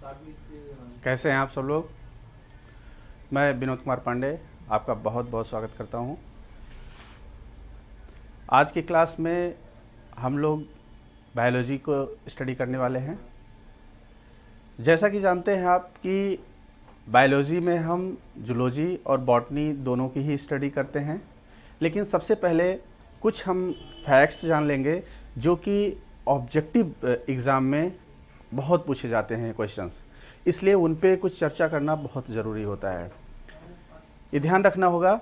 कैसे हैं आप सब लोग। मैं विनोद कुमार पांडे आपका बहुत बहुत स्वागत करता हूं। आज की क्लास में हम लोग बायोलॉजी को स्टडी करने वाले हैं। जैसा कि जानते हैं आप कि बायोलॉजी में हम जूलॉजी और बॉटनी दोनों की ही स्टडी करते हैं, लेकिन सबसे पहले कुछ हम फैक्ट्स जान लेंगे जो कि ऑब्जेक्टिव एग्ज़ाम में बहुत पूछे जाते हैं क्वेश्चंस, इसलिए उन पे कुछ चर्चा करना बहुत ज़रूरी होता है। ये ध्यान रखना होगा,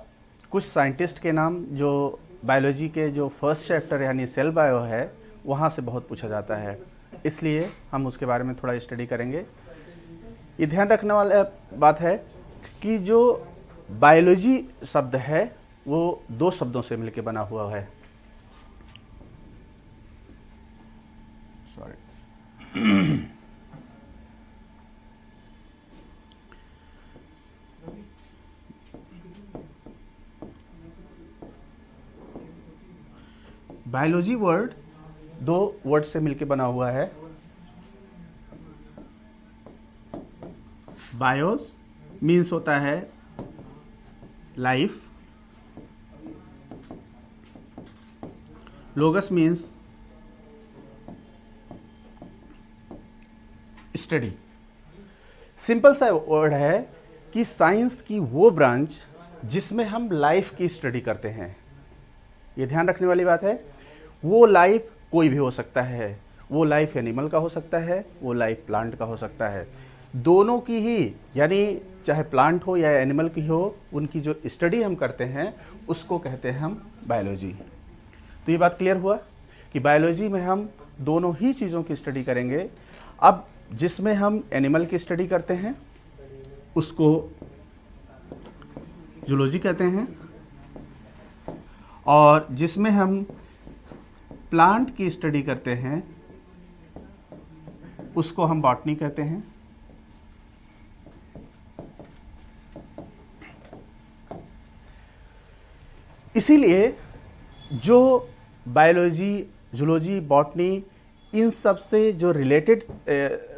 कुछ साइंटिस्ट के नाम जो बायोलॉजी के जो फर्स्ट चैप्टर यानी सेल बायो है वहाँ से बहुत पूछा जाता है, इसलिए हम उसके बारे में थोड़ा स्टडी करेंगे। ये ध्यान रखने वाला बात है कि जो बायोलॉजी शब्द है वो दो शब्दों से मिलकर बना हुआ है। सॉरी बायोलॉजी वर्ड दो वर्ड से मिलकर बना हुआ है। बायोस मीन्स होता है लाइफ, लोगस मीन्स स्टडी। सिंपल सा वर्ड है कि साइंस की वो ब्रांच जिसमें हम लाइफ की स्टडी करते हैं। ये ध्यान रखने वाली बात है, वो लाइफ कोई भी हो सकता है, वो लाइफ एनिमल का हो सकता है, वो लाइफ प्लांट का हो सकता है। दोनों की ही, यानी चाहे प्लांट हो या एनिमल की हो, उनकी जो स्टडी हम करते हैं उसको कहते हैं हम बायोलॉजी। तो ये बात क्लियर हुआ कि बायोलॉजी में हम दोनों ही चीज़ों की स्टडी करेंगे। अब जिसमें हम एनिमल की स्टडी करते हैं उसको जूलॉजी कहते हैं, और जिसमें हम प्लांट की स्टडी करते हैं उसको हम बॉटनी कहते हैं। इसीलिए जो बायोलॉजी, जूलॉजी, बॉटनी इन सब से जो रिलेटेड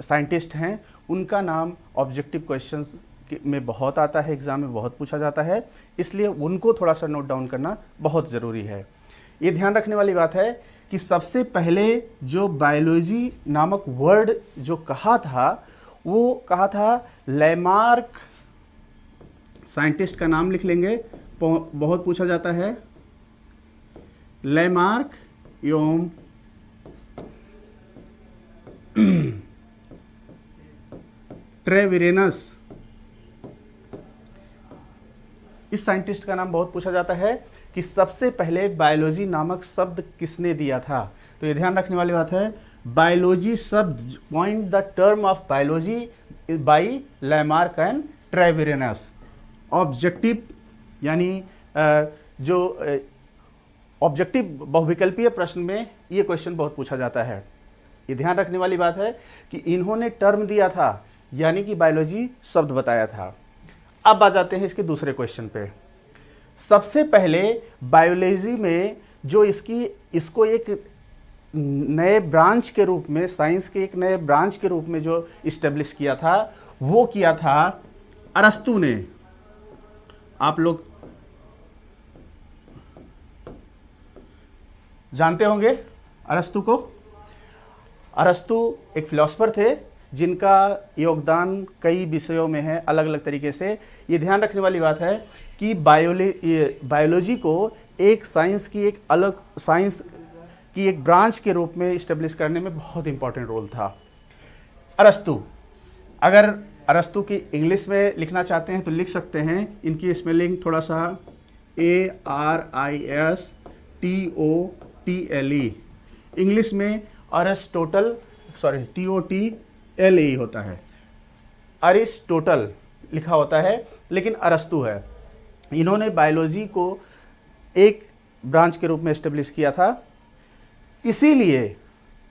साइंटिस्ट हैं उनका नाम ऑब्जेक्टिव क्वेश्चंस में बहुत आता है, एग्जाम में बहुत पूछा जाता है, इसलिए उनको थोड़ा सा नोट डाउन करना बहुत ज़रूरी है। ये ध्यान रखने वाली बात है कि सबसे पहले जो बायोलॉजी नामक वर्ड जो कहा था वो कहा था लैमार्क। साइंटिस्ट का नाम लिख लेंगे, बहुत पूछा जाता है। लैमार्क योम ट्रेविरेनस, इस साइंटिस्ट का नाम बहुत पूछा जाता है कि सबसे पहले बायोलॉजी नामक शब्द किसने दिया था। तो ये ध्यान रखने वाली बात है, बायोलॉजी शब्द, point the term of biology by Lamarck and Treviranus. Objective यानी जो ऑब्जेक्टिव बहुविकल्पीय प्रश्न में ये क्वेश्चन बहुत पूछा जाता है। ये ध्यान रखने वाली बात है कि इन्होंने टर्म दिया था, यानी कि बायोलॉजी शब्द बताया था। अब आ जाते हैं इसके दूसरे क्वेश्चन पे। सबसे पहले बायोलॉजी में जो इसको एक नए ब्रांच के रूप में, साइंस के एक नए ब्रांच के रूप में जो इस्टेब्लिश किया था वो किया था अरस्तु ने। आप लोग जानते होंगे अरस्तु को। अरस्तु एक फिलोसोफर थे जिनका योगदान कई विषयों में है अलग अलग तरीके से। ये ध्यान रखने वाली बात है कि बायोलॉजी को एक साइंस की, एक अलग साइंस की एक ब्रांच के रूप में इस्टेब्लिश करने में बहुत इंपॉर्टेंट रोल था। अरस्तु, अगर अरस्तु की इंग्लिश में लिखना चाहते हैं तो लिख सकते हैं। इनकी स्पेलिंग थोड़ा सा ARISTOTLE, इंग्लिश में अरिस्टोटल, सॉरी TOTLE होता है, अरिस्टोटल लिखा होता है, लेकिन अरस्तु है। इन्होंने बायोलॉजी को एक ब्रांच के रूप में एस्टेब्लिश किया था।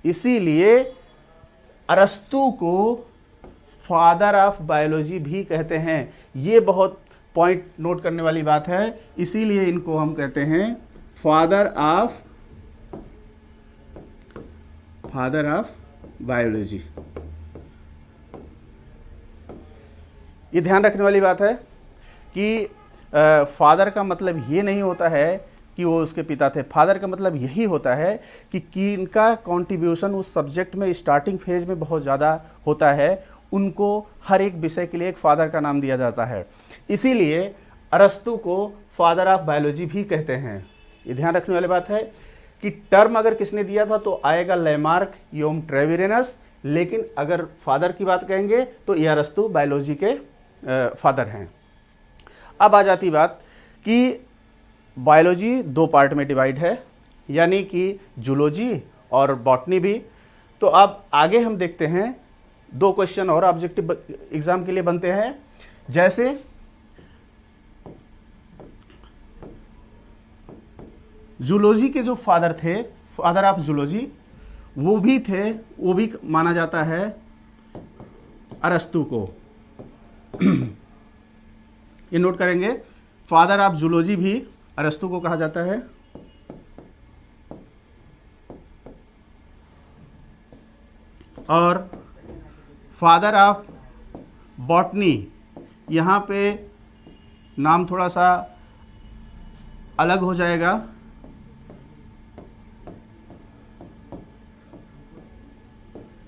इसीलिए अरस्तु को फादर ऑफ बायोलॉजी भी कहते हैं। ये बहुत पॉइंट नोट करने वाली बात है, इसीलिए इनको हम कहते हैं फादर ऑफ बायोलॉजी। ये ध्यान रखने वाली बात है कि फादर का मतलब ये नहीं होता है कि वो उसके पिता थे। फादर का मतलब यही होता है कि इनका कंट्रीब्यूशन उस सब्जेक्ट में स्टार्टिंग फेज में बहुत ज़्यादा होता है, उनको हर एक विषय के लिए एक फादर का नाम दिया जाता है। इसीलिए अरस्तु को फादर ऑफ बायोलॉजी भी कहते हैं। ये ध्यान रखने वाली बात है कि टर्म अगर किसने दिया था तो आएगा लेमार्क योम ट्रेविरेनस, लेकिन अगर फादर की बात कहेंगे तो ये अरस्तु बायोलॉजी के फादर हैं। अब आ जाती बात कि बायोलॉजी दो पार्ट में डिवाइड है, यानी कि जूलॉजी और बॉटनी भी। तो अब आगे हम देखते हैं, दो क्वेश्चन और ऑब्जेक्टिव एग्जाम के लिए बनते हैं। जैसे जूलॉजी के जो फादर थे, फादर ऑफ जूलॉजी, वो भी माना जाता है अरस्तु को। ये नोट करेंगे, फादर ऑफ जूलॉजी भी अरस्तु को कहा जाता है। और फादर ऑफ बॉटनी, यहाँ पे नाम थोड़ा सा अलग हो जाएगा,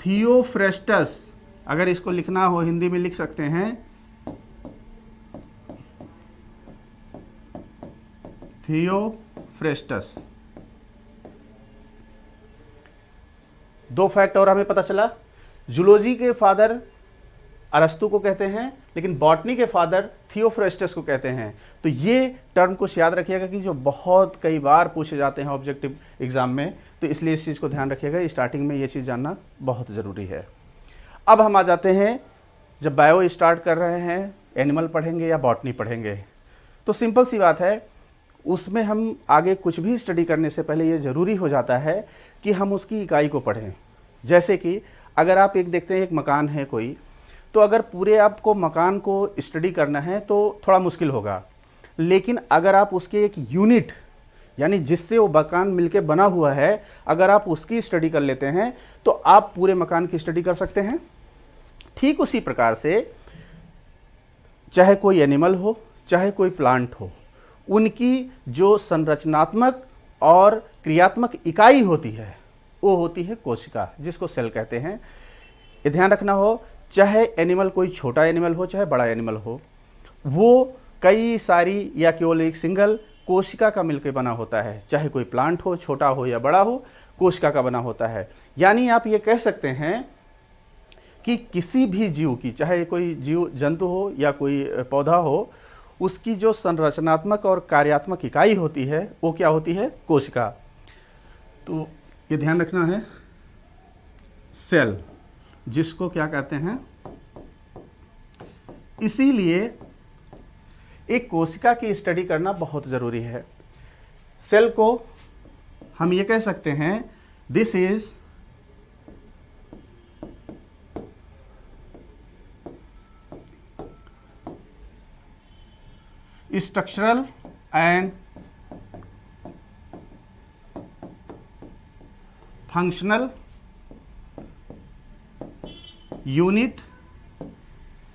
थियोफ्रेस्टस। अगर इसको लिखना हो हिंदी में लिख सकते हैं थियोफ्रेस्टस। दो फैक्ट और हमें पता चला, जूलॉजी के फादर अरस्तु को कहते हैं, लेकिन बॉटनी के फादर थियोफ्रेस्टस को कहते हैं। तो ये टर्म कुछ याद रखिएगा कि जो बहुत कई बार पूछे जाते हैं ऑब्जेक्टिव एग्जाम में, तो इसलिए इस चीज़ को ध्यान रखिएगा। स्टार्टिंग में ये चीज़ जानना बहुत ज़रूरी है। अब हम आ जाते हैं, जब बायो स्टार्ट कर रहे हैं, एनिमल पढ़ेंगे या बॉटनी पढ़ेंगे, तो सिंपल सी बात है, उसमें हम आगे कुछ भी स्टडी करने से पहले ये ज़रूरी हो जाता है कि हम उसकी इकाई को पढ़ें। जैसे कि अगर आप एक देखते हैं, एक मकान है कोई, तो अगर पूरे आपको मकान को स्टडी करना है तो थोड़ा मुश्किल होगा, लेकिन अगर आप उसके एक यूनिट, यानी जिससे वो मकान मिलके बना हुआ है, अगर आप उसकी स्टडी कर लेते हैं तो आप पूरे मकान की स्टडी कर सकते हैं। ठीक उसी प्रकार से चाहे कोई एनिमल हो, चाहे कोई प्लांट हो, उनकी जो संरचनात्मक और क्रियात्मक इकाई होती है वो होती है कोशिका, जिसको सेल कहते हैं। ये ध्यान रखना हो, चाहे एनिमल कोई छोटा एनिमल हो चाहे बड़ा एनिमल हो, वो कई सारी या केवल एक सिंगल कोशिका का मिलकर बना होता है। चाहे कोई प्लांट हो, छोटा हो या बड़ा हो, कोशिका का बना होता है। यानी आप ये कह सकते हैं कि किसी भी जीव की, चाहे कोई जीव जंतु हो या कोई पौधा हो, उसकी जो संरचनात्मक और कार्यात्मक इकाई होती है वो क्या होती है? कोशिका। तो ये ध्यान रखना है, सेल जिसको क्या कहते हैं। इसीलिए एक कोशिका की स्टडी करना बहुत ज़रूरी है। सेल को हम ये कह सकते हैं, this is structural and functional unit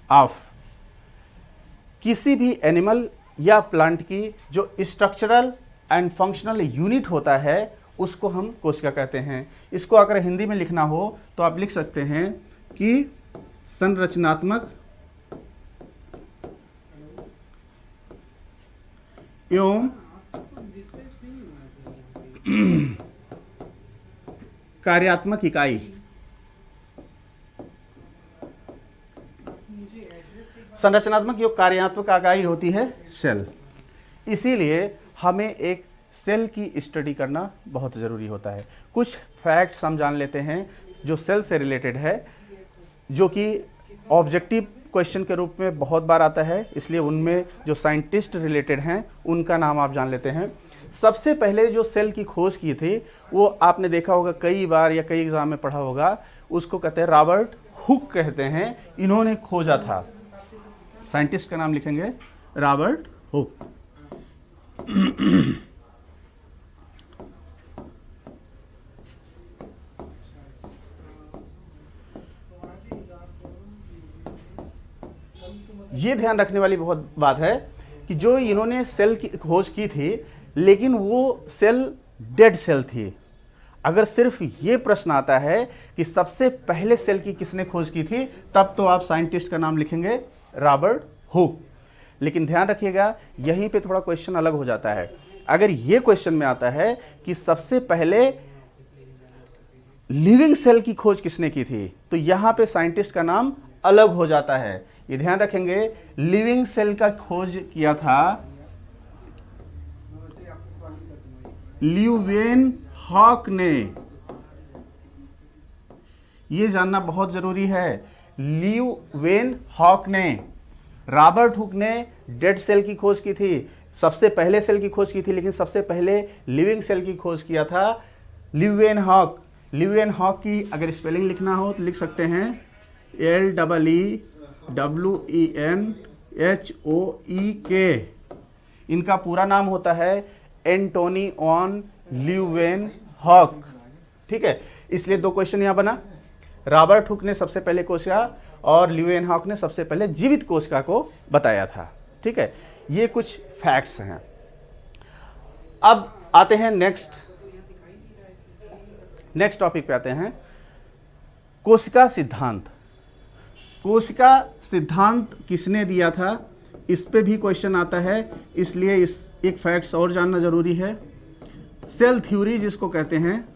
of, किसी भी एनिमल या प्लांट की जो स्ट्रक्चरल एंड फंक्शनल यूनिट होता है उसको हम कोशिका कहते हैं। इसको अगर हिंदी में लिखना हो तो आप लिख सकते हैं कि संरचनात्मक एवं कार्यात्मक इकाई। संरचनात्मक जो कार्यात्मक इकाई होती है सेल। इसीलिए हमें एक सेल की स्टडी करना बहुत ज़रूरी होता है। कुछ फैक्ट्स हम जान लेते हैं जो सेल से रिलेटेड है, जो कि ऑब्जेक्टिव क्वेश्चन के रूप में बहुत बार आता है, इसलिए उनमें जो साइंटिस्ट रिलेटेड हैं उनका नाम आप जान लेते हैं। सबसे पहले जो सेल की खोज की थी वो आपने देखा होगा, कई बार या कई एग्जाम में पढ़ा होगा, उसको कहते हैं रॉबर्ट हुक कहते हैं। इन्होंने खोजा था, साइंटिस्ट का नाम लिखेंगे रॉबर्ट हुक। ये ध्यान रखने वाली बहुत बात है कि जो इन्होंने सेल की खोज की थी, लेकिन वो सेल डेड सेल थी। अगर सिर्फ ये प्रश्न आता है कि सबसे पहले सेल की किसने खोज की थी, तब तो आप साइंटिस्ट का नाम लिखेंगे रॉबर्ट हुक। लेकिन ध्यान रखिएगा, यहीं पे थोड़ा क्वेश्चन अलग हो जाता है। अगर ये क्वेश्चन में आता है कि सबसे पहले लिविंग सेल की खोज किसने की थी, तो यहां पे साइंटिस्ट का नाम अलग हो जाता है। ये ध्यान रखेंगे, लिविंग सेल का खोज किया था ल्यूवेनहॉक ने। ये जानना बहुत जरूरी है, ल्यूवेनहॉक ने। रॉबर्ट हुक ने डेड सेल की खोज की थी, सबसे पहले सेल की खोज की थी, लेकिन सबसे पहले लिविंग सेल की खोज किया था ल्यूवेनहॉक। ल्यूवेनहॉक की अगर स्पेलिंग लिखना हो तो लिख सकते हैं LEEWENHOEK। इनका पूरा नाम होता है एंटोनी ऑन ल्यूवेनहॉक। ठीक है, इसलिए दो क्वेश्चन यहां बना। रॉबर्ट हुक ने सबसे पहले कोशिका और ल्यूवेनहॉक ने सबसे पहले जीवित कोशिका को बताया था। ठीक है, ये कुछ फैक्ट्स हैं। अब आते हैं नेक्स्ट टॉपिक पे आते हैं, कोशिका सिद्धांत। कोशिका सिद्धांत किसने दिया था, इस पे भी क्वेश्चन आता है, इसलिए इस एक फैक्ट्स और जानना जरूरी है। सेल थ्योरी जिसको कहते हैं,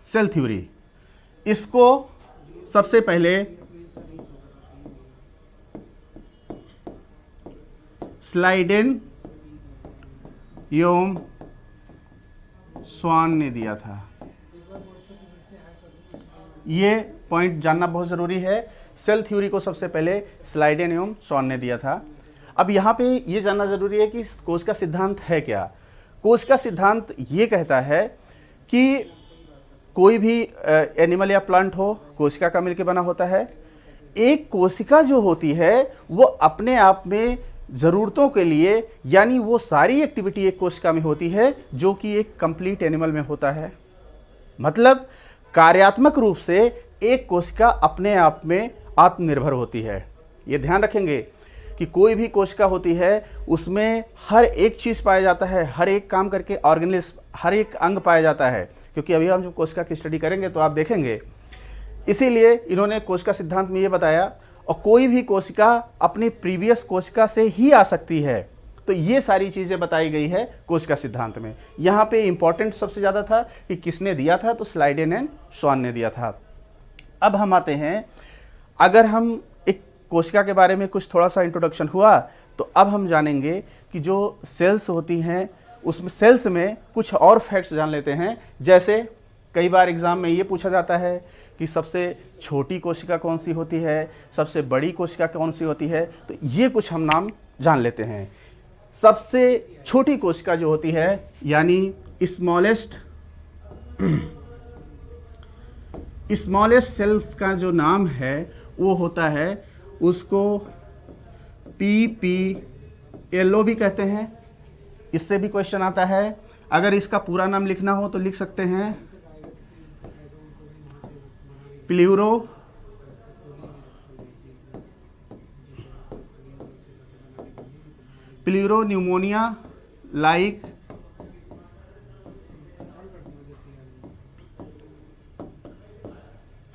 सेल थ्योरी, इसको सबसे पहले स्लाइडेन योम स्वान ने दिया था। ये पॉइंट जानना बहुत ज़रूरी है। सेल थ्योरी को सबसे पहले स्लाइडेन एवं स्वान ने दिया था। अब यहाँ पे ये जानना जरूरी है कि कोशिका सिद्धांत है क्या। कोशिका सिद्धांत ये कहता है कि कोई भी एनिमल या प्लांट हो, कोशिका का मिलकर बना होता है। एक कोशिका जो होती है वो अपने आप में ज़रूरतों के लिए, यानी वो सारी एक्टिविटी एक कोशिका में होती है जो कि एक कंप्लीट एनिमल में होता है। मतलब कार्यात्मक रूप से एक कोशिका अपने आप में आत्मनिर्भर होती है। ये ध्यान रखेंगे कि कोई भी कोशिका होती है उसमें हर एक चीज़ पाया जाता है, हर एक काम करके ऑर्गेनिज्म, हर एक अंग पाया जाता है। क्योंकि अभी हम जब कोशिका की स्टडी करेंगे तो आप देखेंगे, इसीलिए इन्होंने कोशिका सिद्धांत में ये बताया। और कोई भी कोशिका अपनी प्रीवियस कोशिका से ही आ सकती है। तो ये सारी चीज़ें बताई गई है कोशिका सिद्धांत में। यहाँ पे इंपॉर्टेंट सबसे ज़्यादा था कि किसने दिया था, तो स्लाइडेन एंड स्वान ने दिया था। अब हम आते हैं, अगर हम एक कोशिका के बारे में कुछ थोड़ा सा इंट्रोडक्शन हुआ, तो अब हम जानेंगे कि जो सेल्स होती हैं उसमें, सेल्स में कुछ और फैक्ट्स जान लेते हैं। जैसे कई बार एग्जाम में ये पूछा जाता है कि सबसे छोटी कोशिका कौन सी होती है, सबसे बड़ी कोशिका कौन सी होती है, तो ये कुछ हम नाम जान लेते हैं। सबसे छोटी कोशिका जो होती है, यानी स्मॉलेस्ट सेल्स का जो नाम है वो होता है, उसको PPLO भी कहते हैं। इससे भी क्वेश्चन आता है। अगर इसका पूरा नाम लिखना हो तो लिख सकते हैं प्लूरोन्यूमोनिया लाइक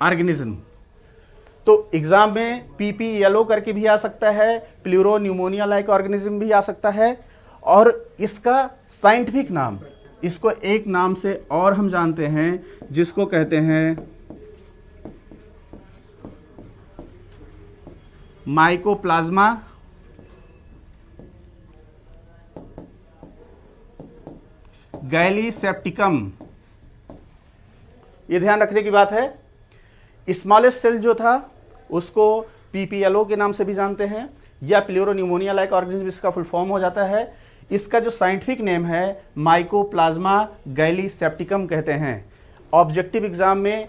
ऑर्गेनिज्म। तो एग्जाम में PPLO करके भी आ सकता है, प्लूरोन्यूमोनिया लाइक ऑर्गेनिज्म भी आ सकता है। और इसका साइंटिफिक नाम, इसको एक नाम से और हम जानते हैं जिसको कहते हैं माइकोप्लाज्मा गैलीसेप्टिकम। ये ध्यान रखने की बात है। स्मॉलेस्ट सेल जो था उसको PPLO के नाम से भी जानते हैं, या प्लूरोन्यूमोनिया लाइक ऑर्गेनिज्म इसका फुल फॉर्म हो जाता है। इसका जो साइंटिफिक नेम है माइकोप्लाज्मा गैलीसेप्टिकम कहते हैं। ऑब्जेक्टिव एग्जाम में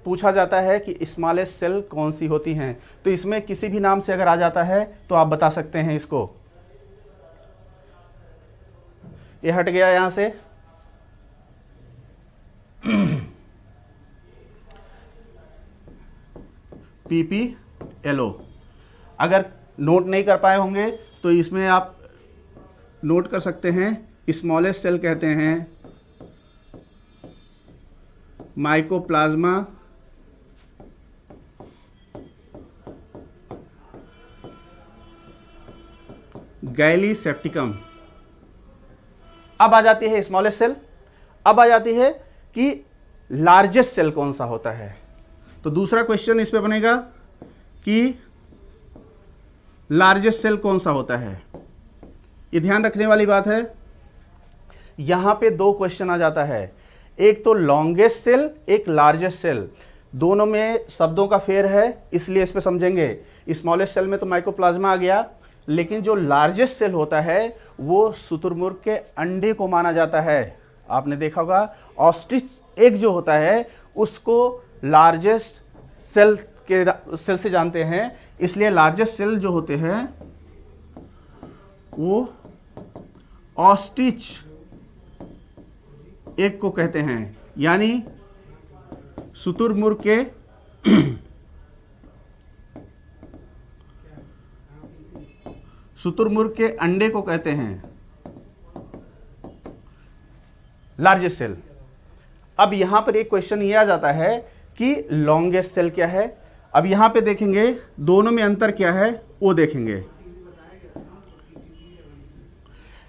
पूछा जाता है कि स्मॉलेस्ट सेल कौन सी होती हैं, तो इसमें किसी भी नाम से अगर आ जाता है तो आप बता सकते हैं इसको। ये हट गया यहां से। PPLO। अगर नोट नहीं कर पाए होंगे तो इसमें आप नोट कर सकते हैं, स्मॉलेस्ट सेल कहते हैं माइकोप्लाज्मा गैलीसेप्टिकम। अब आ जाती है स्मॉलेस्ट सेल। अब आ जाती है कि लार्जेस्ट सेल कौन सा होता है। तो दूसरा क्वेश्चन इस पे बनेगा कि लार्जेस्ट सेल कौन सा होता है। ये ध्यान रखने वाली बात है, यहां पे दो क्वेश्चन आ जाता है, एक तो लॉन्गेस्ट सेल, एक लार्जेस्ट सेल। दोनों में शब्दों का फेर है, इसलिए इस पे समझेंगे। स्मॉलेस्ट सेल में तो माइकोप्लाज्मा आ गया, लेकिन जो लार्जेस्ट सेल होता है वो शुतुरमुर्ग के अंडे को माना जाता है। आपने देखा होगा ऑस्ट्रिच एग जो होता है उसको लार्जेस्ट सेल से जानते हैं, इसलिए लार्जेस्ट सेल जो होते हैं वो ऑस्ट्रिच एग को कहते हैं, यानी शुतुरमुर्ग के शुतुरमुर्ग के अंडे को कहते हैं लार्जेस्ट सेल। अब यहां पर एक क्वेश्चन ये आ जाता है कि लॉन्गेस्ट सेल क्या है। अब यहां पे देखेंगे दोनों में अंतर क्या है वो देखेंगे।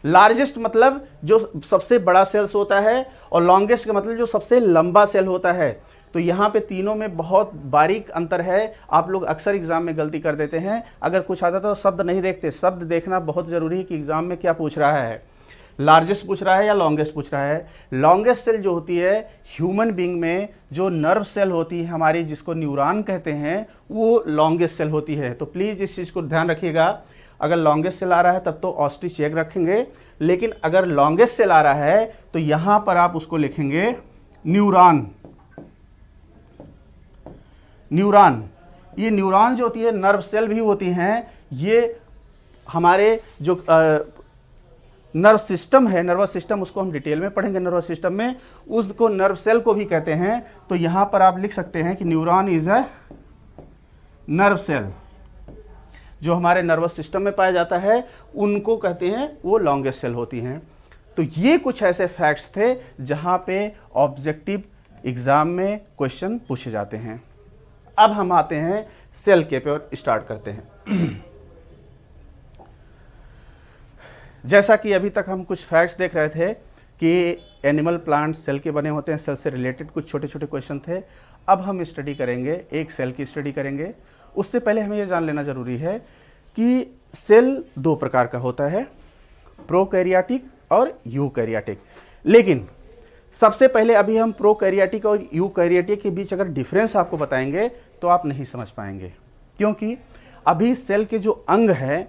लार्जेस्ट मतलब जो सबसे बड़ा सेल्स होता है, और लॉन्गेस्ट का मतलब जो सबसे लंबा सेल होता है। तो यहाँ पे तीनों में बहुत बारीक अंतर है। आप लोग अक्सर एग्जाम में गलती कर देते हैं, अगर कुछ आता तो शब्द नहीं देखते। शब्द देखना बहुत जरूरी है कि एग्जाम में क्या पूछ रहा है, लार्जेस्ट पूछ रहा है या लॉन्गेस्ट पूछ रहा है। लॉन्गेस्ट सेल जो होती है ह्यूमन बींग में जो नर्व सेल होती है हमारी, जिसको न्यूरॉन कहते हैं, वो लॉन्गेस्ट सेल होती है। तो प्लीज़ इस चीज़ को ध्यान रखिएगा। अगर लॉन्गेस्ट सेल आ रहा है तब तो ऑस्ट्रिच एग रखेंगे, लेकिन अगर लॉन्गेस्ट सेल आ रहा है तो यहां पर आप उसको लिखेंगे न्यूरॉन। न्यूरॉन, ये न्यूरॉन जो होती है नर्व सेल भी होती हैं। ये हमारे जो नर्व सिस्टम है, नर्वस सिस्टम, उसको हम डिटेल में पढ़ेंगे नर्वस सिस्टम में, उसको नर्व सेल को भी कहते हैं। तो यहां पर आप लिख सकते हैं कि neuron is a nerve cell. जो हमारे नर्वस सिस्टम में पाया जाता है उनको कहते हैं वो लॉन्गेस्ट सेल होती हैं। तो ये कुछ ऐसे फैक्ट्स थे जहां पे ऑब्जेक्टिव एग्जाम में क्वेश्चन पूछे जाते हैं। अब हम आते हैं सेल के पे और स्टार्ट करते हैं। जैसा कि अभी तक हम कुछ फैक्ट्स देख रहे थे कि एनिमल प्लांट सेल के बने होते हैं, सेल से रिलेटेड कुछ छोटे छोटे क्वेश्चन थे। अब हम स्टडी करेंगे, एक सेल की स्टडी करेंगे। उससे पहले हमें यह जान लेना जरूरी है कि सेल दो प्रकार का होता है, प्रोकैरियोटिक और यूकैरियोटिक। लेकिन सबसे पहले अभी हम प्रोकैरियोटिक और यूकैरियोटिक के बीच अगर डिफरेंस आपको बताएंगे तो आप नहीं समझ पाएंगे, क्योंकि अभी सेल के जो अंग है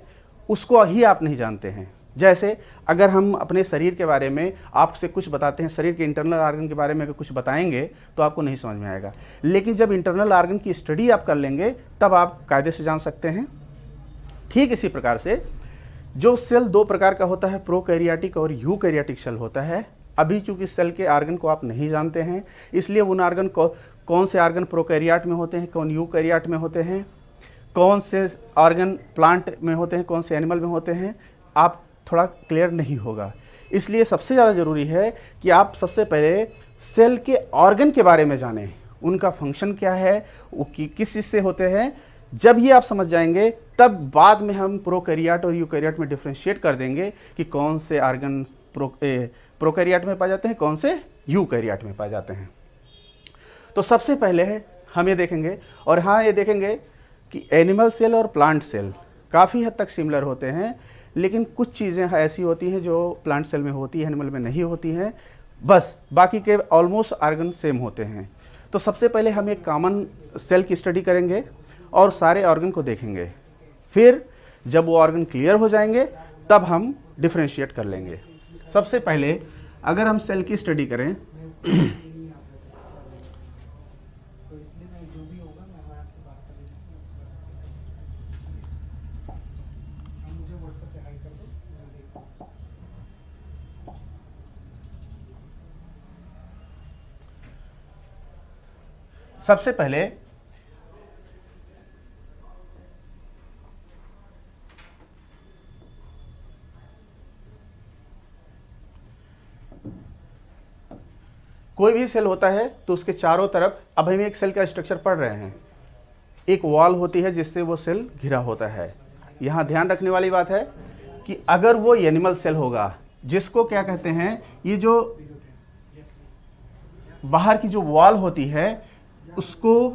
उसको ही आप नहीं जानते हैं। जैसे अगर हम अपने शरीर के बारे में आपसे कुछ बताते हैं, शरीर के इंटरनल ऑर्गन के बारे में अगर कुछ बताएंगे तो आपको नहीं समझ में आएगा, लेकिन जब इंटरनल ऑर्गन की स्टडी आप कर लेंगे तब आप कायदे से जान सकते हैं। ठीक इसी प्रकार से जो सेल दो प्रकार का होता है, प्रोकैरियोटिक और यूकैरियोटिक सेल होता है। अभी चूंकि सेल के ऑर्गन को आप नहीं जानते हैं, इसलिए उन ऑर्गन को, कौन से ऑर्गन प्रोकैरियोट में होते हैं, कौन यूकैरियोट में होते हैं, कौन से ऑर्गन प्लांट में होते हैं, कौन से एनिमल में होते हैं, आप थोड़ा क्लियर नहीं होगा। इसलिए सबसे ज़्यादा ज़रूरी है कि आप सबसे पहले सेल के ऑर्गन के बारे में जानें, उनका फंक्शन क्या है, वो किस चीज़ से होते हैं। जब ये आप समझ जाएंगे तब बाद में हम प्रोकैरियोट और यूकैरियोट में डिफ्रेंशिएट कर देंगे कि कौन से ऑर्गन प्रोकैरियोट में पाए जाते हैं, कौन से यूकैरियोट में पाए जाते हैं। तो सबसे पहले हम ये देखेंगे, और हाँ ये देखेंगे कि एनिमल सेल और प्लांट सेल काफ़ी हद तक सिमिलर होते हैं, लेकिन कुछ चीज़ें ऐसी होती हैं जो प्लांट सेल में होती है, एनिमल में नहीं होती हैं। बस बाकी के ऑलमोस्ट ऑर्गन सेम होते हैं। तो सबसे पहले हम एक कॉमन सेल की स्टडी करेंगे और सारे ऑर्गन को देखेंगे। फिर जब वो ऑर्गन क्लियर हो जाएंगे तब हम डिफ्रेंशिएट कर लेंगे। सबसे पहले अगर हम सेल की स्टडी करें सबसे पहले कोई भी सेल होता है तो उसके चारों तरफ, अब हम एक सेल का स्ट्रक्चर पढ़ रहे हैं, एक वॉल होती है जिससे वो सेल घिरा होता है। यहाँ ध्यान रखने वाली बात है कि अगर वो एनिमल सेल होगा, जिसको क्या कहते हैं, ये जो बाहर की जो वॉल होती है उसको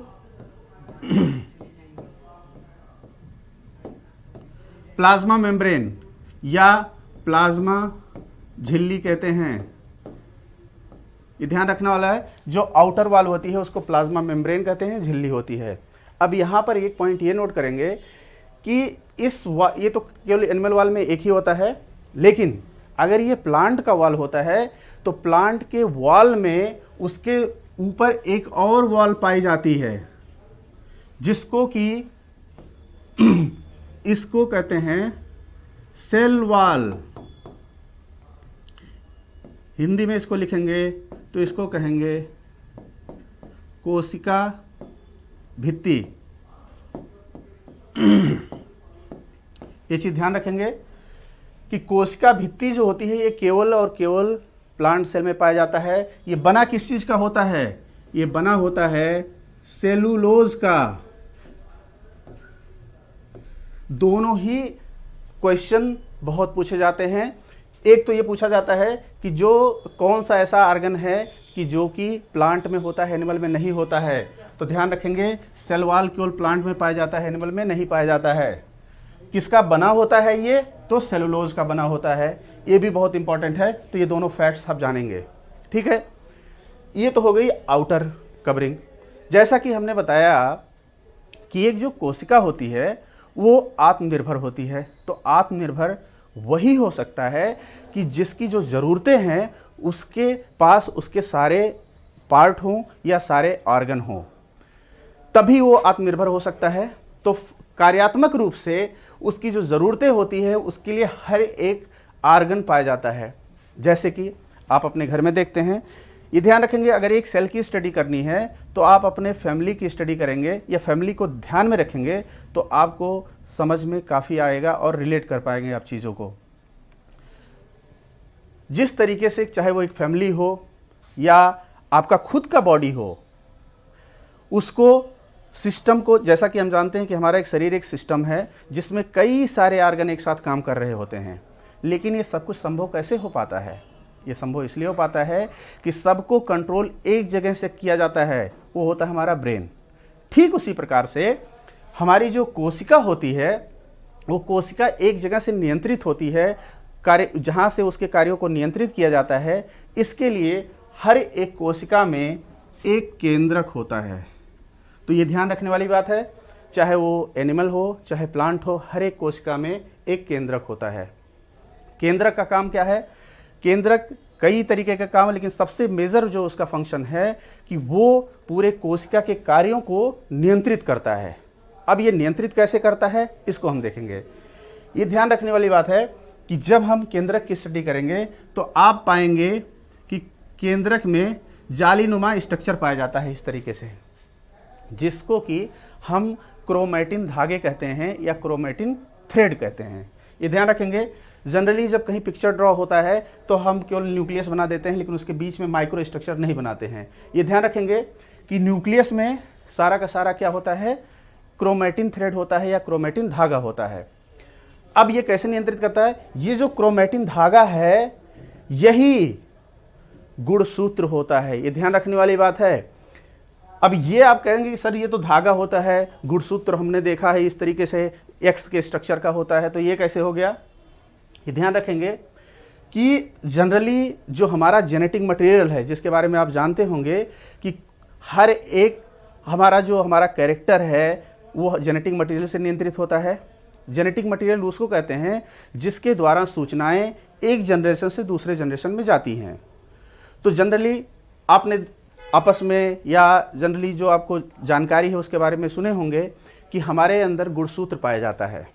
प्लाज्मा मेम्ब्रेन या प्लाज्मा झिल्ली कहते हैं। ये ध्यान रखने वाला है, जो आउटर वॉल होती है उसको प्लाज्मा मेम्ब्रेन कहते हैं, झिल्ली होती है। अब यहाँ पर एक पॉइंट ये नोट करेंगे कि ये तो केवल एनिमल वॉल में एक ही होता है, लेकिन अगर ये प्लांट का वॉल होता है तो प्लांट के वॉल में उसके ऊपर एक और वॉल पाई जाती है, जिसको कि इसको कहते हैं सेल वॉल। हिंदी में इसको लिखेंगे तो इसको कहेंगे कोशिका भित्ति। ये चीज ध्यान रखेंगे कि कोशिका भित्ति जो होती है ये केवल और केवल प्लांट सेल में पाया जाता है। ये बना किस चीज का होता है? ये बना होता है सेलुलोज का। दोनों ही क्वेश्चन बहुत पूछे जाते हैं। एक तो ये पूछा जाता है कि जो कौन सा ऐसा ऑर्गन है कि जो कि प्लांट में होता है, एनिमल में नहीं होता है। तो ध्यान रखेंगे सेल वॉल केवल प्लांट में पाया जाता है, एनिमल में नहीं पाया जाता है। किसका बना होता है ये? तो सेलुलोज का बना होता है। ये भी बहुत इंपॉर्टेंट है, तो ये दोनों फैक्ट्स आप जानेंगे। ठीक है, ये तो हो गई आउटर कवरिंग। जैसा कि हमने बताया कि एक जो कोशिका होती है वो आत्मनिर्भर होती है। तो आत्मनिर्भर वही हो सकता है कि जिसकी जो ज़रूरतें हैं उसके पास उसके सारे पार्ट हों या सारे ऑर्गन हों, तभी वो आत्मनिर्भर हो सकता है। तो कार्यात्मक रूप से उसकी जो ज़रूरतें होती है उसके लिए हर एक ऑर्गन पाया जाता है। जैसे कि आप अपने घर में देखते हैं, ये ध्यान रखेंगे अगर एक सेल की स्टडी करनी है तो आप अपने फैमिली की स्टडी करेंगे या फैमिली को ध्यान में रखेंगे तो आपको समझ में काफ़ी आएगा और रिलेट कर पाएंगे आप चीज़ों को। जिस तरीके से चाहे वो एक फैमिली हो या आपका खुद का बॉडी हो, उसको सिस्टम को, जैसा कि हम जानते हैं कि हमारा एक शरीर एक सिस्टम है जिसमें कई सारे ऑर्गन एक साथ काम कर रहे होते हैं। लेकिन ये सब कुछ संभव कैसे हो पाता है? ये संभव इसलिए हो पाता है कि सबको कंट्रोल एक जगह से किया जाता है, वो होता है हमारा ब्रेन। ठीक उसी प्रकार से हमारी जो कोशिका होती है वो कोशिका एक जगह से नियंत्रित होती है, कार्य जहाँ से उसके कार्यों को नियंत्रित किया जाता है। इसके लिए हर एक कोशिका में एक केंद्रक होता है। तो ये ध्यान रखने वाली बात है, चाहे वो एनिमल हो चाहे प्लांट हो, हर एक कोशिका में एक केंद्रक होता है। केंद्रक का काम क्या है? केंद्रक कई तरीके का काम है, लेकिन सबसे मेजर जो उसका फंक्शन है कि वो पूरे कोशिका के कार्यों को नियंत्रित करता है। अब ये नियंत्रित कैसे करता है इसको हम देखेंगे। ये ध्यान रखने वाली बात है कि जब हम केंद्रक की स्टडी करेंगे तो आप पाएंगे कि केंद्रक में जालीनुमा स्ट्रक्चर पाया जाता है इस तरीके से, जिसको कि हम क्रोमैटिन धागे कहते हैं या क्रोमैटिन थ्रेड कहते हैं। ये ध्यान रखेंगे, जनरली जब कहीं पिक्चर ड्रॉ होता है तो हम केवल न्यूक्लियस बना देते हैं, लेकिन उसके बीच में माइक्रो स्ट्रक्चर नहीं बनाते हैं। ये ध्यान रखेंगे कि न्यूक्लियस में सारा का सारा क्या होता है? क्रोमैटिन थ्रेड होता है या क्रोमैटिन धागा होता है। अब ये कैसे नियंत्रित करता है? ये जो क्रोमैटिन धागा है यही गुणसूत्र होता है। ये ध्यान रखने वाली बात है। अब ये आप कहेंगे कि सर ये तो धागा होता है, गुणसूत्र हमने देखा है इस तरीके से एक्स के स्ट्रक्चर का होता है, तो ये कैसे हो गया? ये ध्यान रखेंगे कि जनरली जो हमारा जेनेटिक मटेरियल है, जिसके बारे में आप जानते होंगे कि हर एक हमारा कैरेक्टर है वो जेनेटिक मटेरियल से नियंत्रित होता है। जेनेटिक मटेरियल उसको कहते हैं जिसके द्वारा सूचनाएं एक जनरेशन से दूसरे जनरेशन में जाती हैं। तो जनरली आपने आपस में या जनरली जो आपको जानकारी है उसके बारे में सुने होंगे कि हमारे अंदर गुणसूत्र पाया जाता है।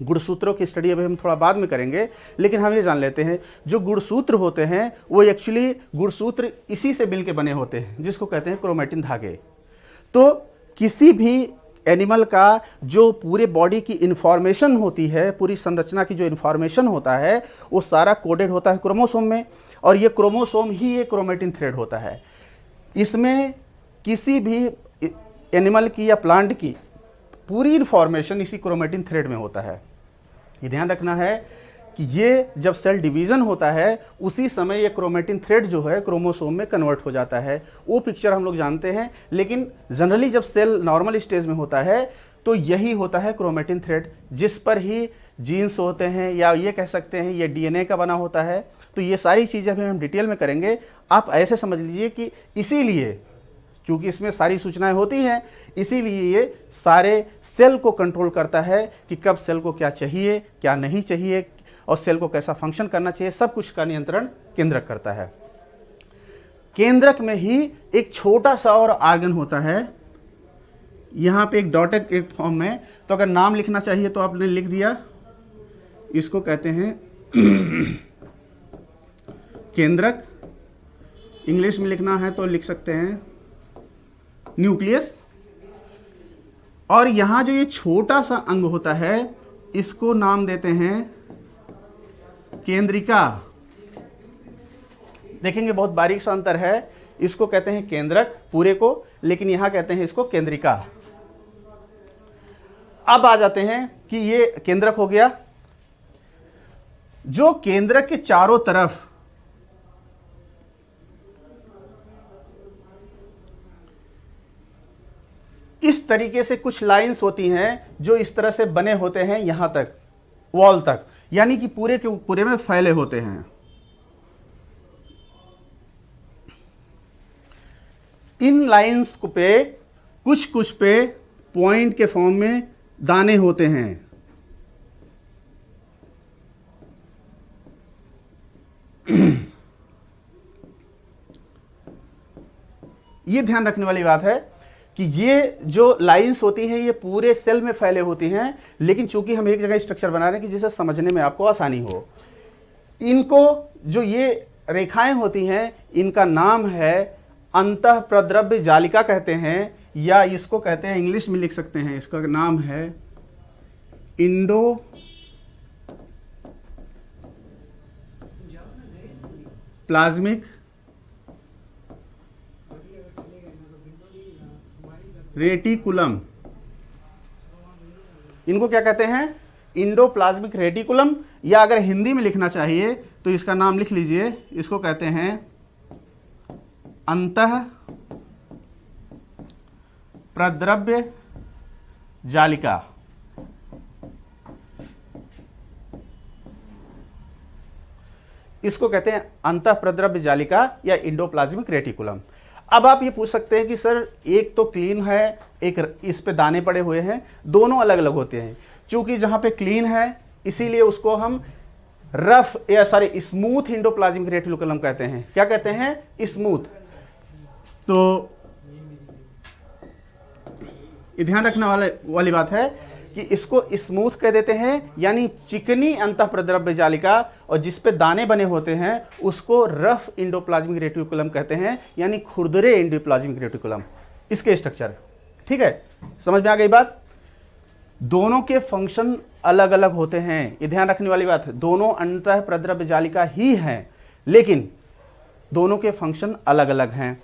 गुणसूत्रों की स्टडी अभी हम थोड़ा बाद में करेंगे, लेकिन हम ये जान लेते हैं जो गुणसूत्र होते हैं वो एक्चुअली गुणसूत्र इसी से मिलके बने होते हैं, जिसको कहते हैं क्रोमैटिन धागे। तो किसी भी एनिमल का जो पूरे बॉडी की इंफॉर्मेशन होती है, पूरी संरचना की जो इंफॉर्मेशन होता है वो सारा कोडेड होता है क्रोमोसोम में। और ये क्रोमोसोम ही ये क्रोमेटिन थ्रेड होता है। इसमें किसी भी एनिमल की या प्लांट की पूरी इन्फॉर्मेशन इसी क्रोमेटिन थ्रेड में होता है। ये ध्यान रखना है कि ये जब सेल डिवीज़न होता है उसी समय ये क्रोमेटिन थ्रेड जो है क्रोमोसोम में कन्वर्ट हो जाता है। वो पिक्चर हम लोग जानते हैं, लेकिन जनरली जब सेल नॉर्मल स्टेज में होता है तो यही होता है क्रोमेटिन थ्रेड, जिस पर ही जीन्स होते हैं, या ये कह सकते हैं ये डीएनए का बना होता है। तो ये सारी चीज़ें अभी हम डिटेल में करेंगे। आप ऐसे समझ लीजिए कि इसीलिए चूंकि इसमें सारी सूचनाएं होती हैं, इसीलिए ये सारे सेल को कंट्रोल करता है कि कब सेल को क्या चाहिए, क्या नहीं चाहिए, और सेल को कैसा फंक्शन करना चाहिए, सब कुछ का नियंत्रण केंद्रक करता है। केंद्रक में ही एक छोटा सा और आर्गन होता है, यहां पे एक डॉटेड एक फॉर्म में, तो अगर नाम लिखना चाहिए तो आपने लिख दिया, इसको कहते हैं केंद्रक। इंग्लिश में लिखना है तो लिख सकते हैं न्यूक्लियस। और यहां जो ये छोटा सा अंग होता है इसको नाम देते हैं केंद्रिका। देखेंगे बहुत बारीक सा अंतर है, इसको कहते हैं केंद्रक पूरे को, लेकिन यहां कहते हैं इसको केंद्रिका। अब आ जाते हैं कि ये केंद्रक हो गया। जो केंद्रक के चारों तरफ इस तरीके से कुछ लाइंस होती हैं जो इस तरह से बने होते हैं यहां तक, वॉल तक, यानी कि पूरे के पूरे में फैले होते हैं। इन लाइंस पे कुछ पे पॉइंट के फॉर्म में दाने होते हैं। ये ध्यान रखने वाली बात है कि ये जो लाइंस होती हैं ये पूरे सेल में फैले होती हैं, लेकिन चूंकि हम एक जगह स्ट्रक्चर बना रहे हैं कि जिसे समझने में आपको आसानी हो। इनको जो ये रेखाएं होती हैं इनका नाम है अंतःप्रद्रव्य जालिका कहते हैं, या इसको कहते हैं, इंग्लिश में लिख सकते हैं, इसका नाम है इंडो प्लाज्मिक रेटिकुलम। इनको क्या कहते हैं? इंडोप्लाज्मिक रेटिकुलम, या अगर हिंदी में लिखना चाहिए तो इसका नाम लिख लीजिए, इसको कहते हैं अंतः प्रद्रव्य जालिका। इसको कहते हैं अंतः प्रद्रव्य जालिका या इंडोप्लाज्मिक रेटिकुलम। अब आप ये पूछ सकते हैं कि सर एक तो क्लीन है, एक इस पे दाने पड़े हुए हैं, दोनों अलग अलग होते हैं। चूंकि जहां पे क्लीन है इसीलिए उसको हम रफ या सॉरी स्मूथ इंडोप्लाज्मिक रेटिकुलम कहते हैं। क्या कहते हैं? स्मूथ। तो ये ध्यान रखने वाली बात है कि इसको स्मूथ कह देते हैं, यानी चिकनी अंतःप्रद्रव्य जालिका, और जिस पे दाने बने होते हैं उसको रफ इंडोप्लाज्मिक रेटिकुलम कहते हैं, यानी खुरदरे इंडोप्लाज्मिक रेटिकुलम। इसके स्ट्रक्चर ठीक है, समझ में आ गई बात? दोनों के फंक्शन अलग अलग होते हैं, ये ध्यान रखने वाली बात है। दोनों अंतःप्रद्रव्य जालिका ही हैं, लेकिन दोनों के फंक्शन अलग अलग हैं।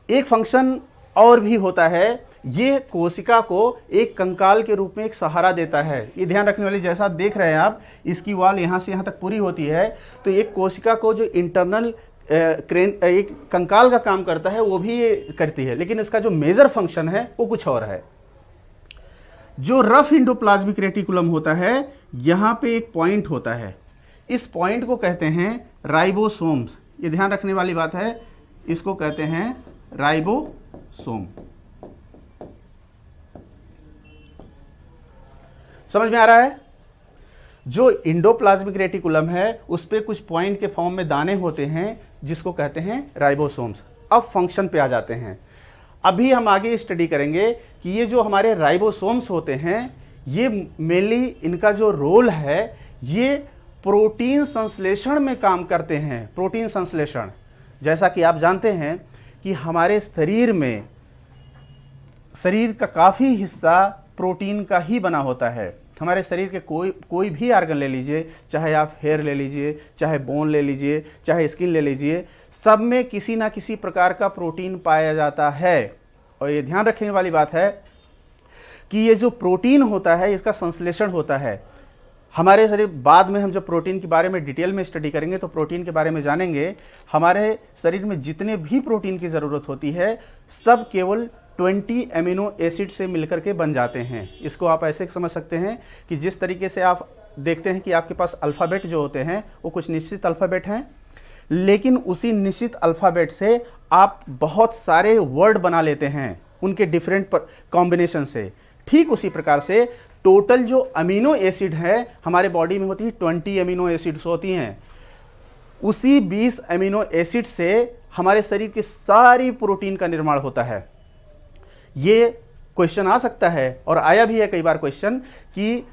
एक फंक्शन और भी होता है, ये कोशिका को एक कंकाल के रूप में एक सहारा देता है। ये ध्यान रखने वाली, जैसा देख रहे हैं आप, इसकी वॉल यहाँ से यहाँ तक पूरी होती है, तो एक कोशिका को जो इंटरनल एक कंकाल का काम करता है वो भी ये करती है, लेकिन इसका जो मेजर फंक्शन है वो कुछ और है। जो रफ इंडोप्लाज्मिक रेटिकुलम होता है, यहाँ पे एक पॉइंट होता है, इस पॉइंट को कहते हैं राइबोसोम्स। ये ध्यान रखने वाली बात है, इसको कहते हैं राइबोसोम। समझ में आ रहा है? जो इंडोप्लाज्मिक रेटिकुलम है उस पे कुछ पॉइंट के फॉर्म में दाने होते हैं जिसको कहते हैं राइबोसोम्स। अब फंक्शन पे आ जाते हैं। अभी हम आगे स्टडी करेंगे कि ये जो हमारे राइबोसोम्स होते हैं, ये मेनली इनका जो रोल है, ये प्रोटीन संश्लेषण में काम करते हैं। प्रोटीन संश्लेषण, जैसा कि आप जानते हैं कि हमारे शरीर में, शरीर का काफ़ी हिस्सा प्रोटीन का ही बना होता है। हमारे शरीर के कोई भी ऑर्गन ले लीजिए, चाहे आप हेयर ले लीजिए, चाहे बोन ले लीजिए, चाहे स्किन ले लीजिए, सब में किसी ना किसी प्रकार का प्रोटीन पाया जाता है। और ये ध्यान रखने वाली बात है कि ये जो प्रोटीन होता है इसका संश्लेषण होता है हमारे शरीर। बाद में हम जब प्रोटीन के बारे में डिटेल में स्टडी करेंगे तो प्रोटीन के बारे में जानेंगे। हमारे शरीर में जितने भी प्रोटीन की ज़रूरत होती है सब केवल 20 एमिनो एसिड से मिलकर के बन जाते हैं। इसको आप ऐसे समझ सकते हैं कि जिस तरीके से आप देखते हैं कि आपके पास अल्फ़ाबेट जो होते हैं वो कुछ निश्चित अल्फ़ाबेट हैं, लेकिन उसी निश्चित अल्फ़ाबेट से आप बहुत सारे वर्ड बना लेते हैं उनके डिफरेंट कॉम्बिनेशन से। ठीक उसी प्रकार से टोटल जो अमीनो एसिड है हमारे बॉडी में होती है 20 अमीनो एसिड्स होती हैं। उसी 20 अमीनो एसिड से हमारे शरीर की सारी प्रोटीन का निर्माण होता है। ये क्वेश्चन आ सकता है और आया भी है कई बार क्वेश्चन कि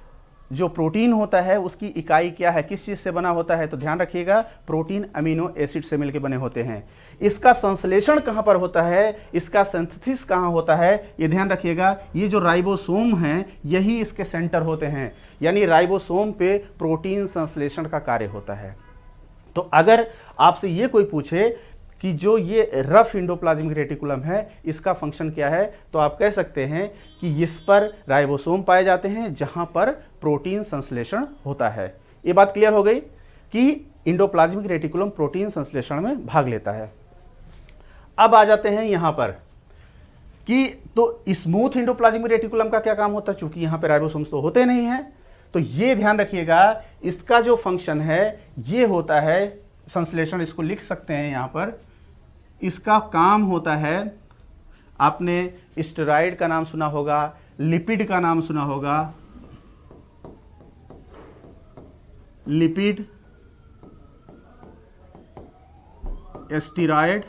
जो प्रोटीन होता है उसकी इकाई क्या है, किस चीज़ से बना होता है। तो ध्यान रखिएगा, प्रोटीन अमीनो एसिड से मिलकर बने होते हैं। इसका संश्लेषण कहाँ पर होता है, इसका सिंथेसिस कहाँ होता है, ये ध्यान रखिएगा। ये जो राइबोसोम हैं यही इसके सेंटर होते हैं, यानी राइबोसोम पे प्रोटीन संश्लेषण का कार्य होता है। तो अगर आपसे ये कोई पूछे कि जो ये रफ एंडोप्लाज्मिक रेटिकुलम है इसका फंक्शन क्या है, तो आप कह सकते हैं कि इस पर राइबोसोम पाए जाते हैं जहां पर प्रोटीन संश्लेषण होता है। ये बात क्लियर हो गई कि एंडोप्लाज्मिक रेटिकुलम प्रोटीन संश्लेषण में भाग लेता है। अब आ जाते हैं यहां पर कि तो स्मूथ एंडोप्लाज्मिक रेटिकुलम का क्या काम होता है। चूंकि यहां पर राइबोसोम्स तो होते नहीं हैं, तो ये ध्यान रखिएगा, इसका जो फंक्शन है ये होता है संश्लेषण। इसको लिख सकते हैं यहां पर। इसका काम होता है, आपने स्टेरॉइड का नाम सुना होगा, लिपिड का नाम सुना होगा, लिपिड, स्टेरॉइड,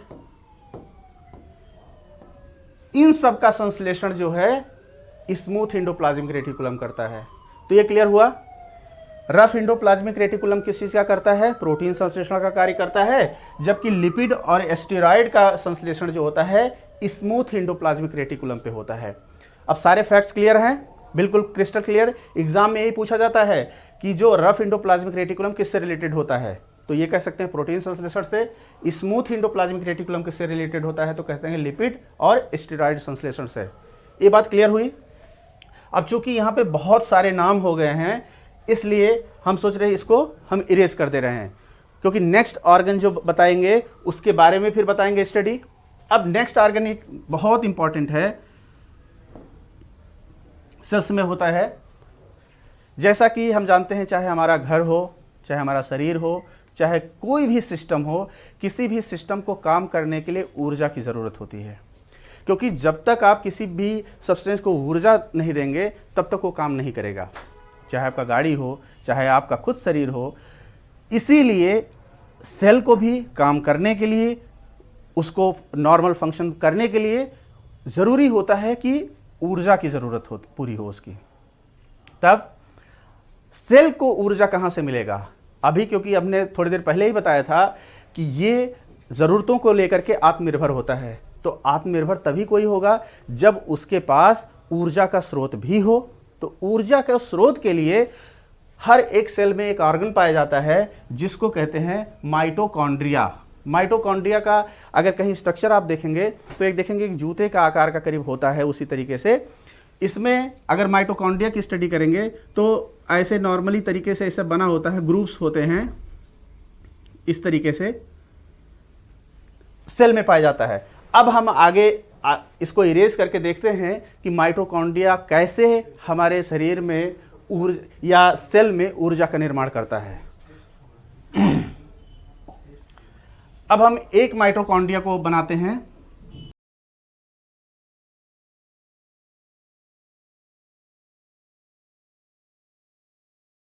इन सब का संश्लेषण जो है स्मूथ एंडोप्लाज्मिक रेटिकुलम करता है। तो ये क्लियर हुआ। रफ एंडोप्लाज्मिक रेटिकुलम किस चीज का करता है, प्रोटीन संश्लेषण का कार्य करता है, जबकि लिपिड और स्टेरॉइड का संश्लेषण जो होता है स्मूथ एंडोप्लाज्मिक रेटिकुलम पे होता है। अब सारे फैक्ट्स क्लियर हैं, बिल्कुल क्रिस्टल क्लियर। एग्जाम में यही पूछा जाता है कि जो रफ एंडोप्लाज्मिक रेटिकुलम किससे रिलेटेड होता है, तो ये कह सकते हैं प्रोटीन संश्लेषण से। स्मूथ एंडोप्लाज्मिक रेटिकुलम किससे रिलेटेड होता है, तो कहते हैं लिपिड और स्टेरॉइड संश्लेषण से। ये बात क्लियर हुई। अब चूंकि यहाँ पे बहुत सारे नाम हो गए हैं इसलिए हम सोच रहे हैं इसको हम इरेज कर दे रहे हैं, क्योंकि नेक्स्ट ऑर्गन जो बताएंगे उसके बारे में फिर बताएंगे स्टडी। अब नेक्स्ट ऑर्गन एक बहुत इंपॉर्टेंट है, सेल्स में होता है। जैसा कि हम जानते हैं, चाहे हमारा घर हो, चाहे हमारा शरीर हो, चाहे कोई भी सिस्टम हो, किसी भी सिस्टम को काम करने के लिए ऊर्जा की ज़रूरत होती है। क्योंकि जब तक आप किसी भी सब्सटेंस को ऊर्जा नहीं देंगे तब तक वो काम नहीं करेगा, चाहे आपका गाड़ी हो, चाहे आपका खुद शरीर हो। इसीलिए सेल को भी काम करने के लिए, उसको नॉर्मल फंक्शन करने के लिए ज़रूरी होता है कि ऊर्जा की ज़रूरत हो, पूरी हो उसकी। तब सेल को ऊर्जा कहाँ से मिलेगा? अभी क्योंकि हमने थोड़ी देर पहले ही बताया था कि ये ज़रूरतों को लेकर के आत्मनिर्भर होता है। तो आत्मनिर्भर तभी कोई होगा जब उसके पास ऊर्जा का स्रोत भी हो। तो ऊर्जा के स्रोत के लिए हर एक सेल में एक ऑर्गन पाया जाता है जिसको कहते हैं माइटोकॉन्ड्रिया। माइटोकॉन्ड्रिया का अगर कहीं स्ट्रक्चर आप देखेंगे तो एक देखेंगे कि जूते का आकार का करीब होता है। उसी तरीके से इसमें अगर माइटोकॉन्ड्रिया की स्टडी करेंगे तो ऐसे नॉर्मली तरीके से ऐसे बना होता है, ग्रुप्स होते हैं, इस तरीके से सेल में पाया जाता है। अब हम आगे इसको इरेज करके देखते हैं कि माइटोकॉन्ड्रिया कैसे हमारे शरीर में ऊर्जा या सेल में ऊर्जा का निर्माण करता है। अब हम एक माइटोकॉन्ड्रिया को बनाते हैं।